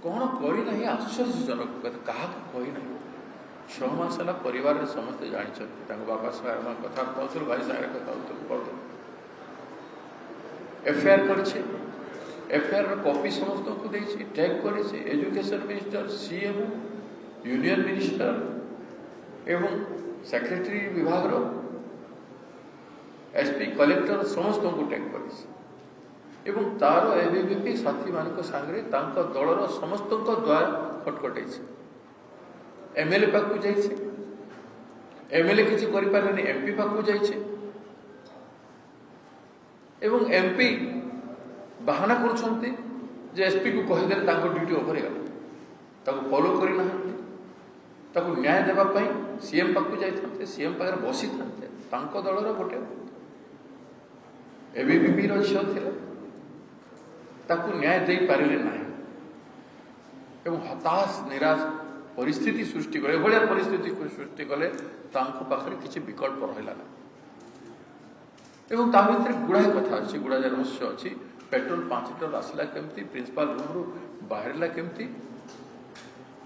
कौन करना आश्चर्यजनक क्या कहना 6 मास है परिवार समस्ते जानते बापा सागर कथा कहूँ भाई सागर कथा कहूँ एफआईआर एफआईआर कॉपी समस्त को देछि टैग करे education minister CM union minister एवं सेक्रेटरी विभाग रो एसपी कलेक्टर समस्त को टैग करे तार एबीवीपी साथी मान सांगे दलर समस्त द्वारा खटखटाई एमएलए पाक जाइए एमएलए किसी करें एमपी पाक जाइए एवं एमपी बाहाना कर एसपी को कहीदे ड्यूटी ओवर गला फॉलो करना न्याय देवाई सीएम पाक जाते सीएम पाखे बसी था दलर गोटे एबीवीपी झील ताकू न्याय दे पारे ना हताश निराश परिस्थिति सृष्टि कले भाया परिस्थिति सृष्टि कले पाखे किसी विकल्प रहा एवं ता भर गुड़ाए कथा अच्छी गुड़ाए रहस्य अच्छी पेट्रोल 5 लिटर आसला केमती प्रिंसिपाल रूम रू बाहरला केमती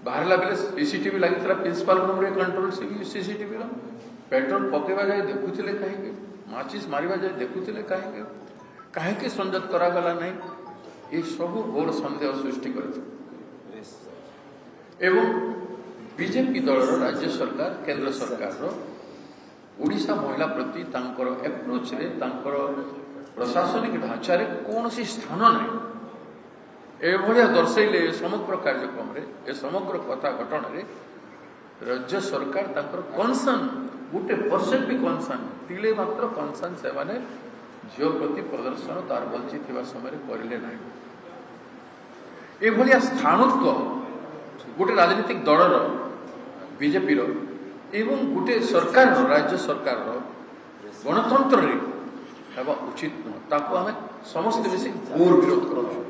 बाहरला बेले सीसीटीवी लगी प्रिंसिपाल रूम रे कंट्रोल सीसीटीवी पेट्रोल पकेवा जाए देखुले कहीं माचिस मारिबा जाए देखुले कहीं संजत करागला नहीं ये सब बड़ सन्देह सृष्टि कर बीजेपी दलर राज्य सरकार केंद्र सरकार ओडिशा महिला प्रति एप्रोच रे प्रशासनिक ढांचारे कौन स्थान ना एभलिया दर्शैले समग्र कार्यक्रम रे समग्र कथा घटना रे राज्य सरकार कनसर्न गोटे परसेंट भी कनसर्न तिले मात्र कनसर्न से माने झील प्रति प्रदर्शन तार बंची समय करें ना एभलिया स्थानत्व गोटे राजनीतिक दलर बीजेपी एवं गोटे सरकार राज्य सरकार गणतंत्र उचित नुह ताको आम समस्त मिसी घोर विरोध करूँ।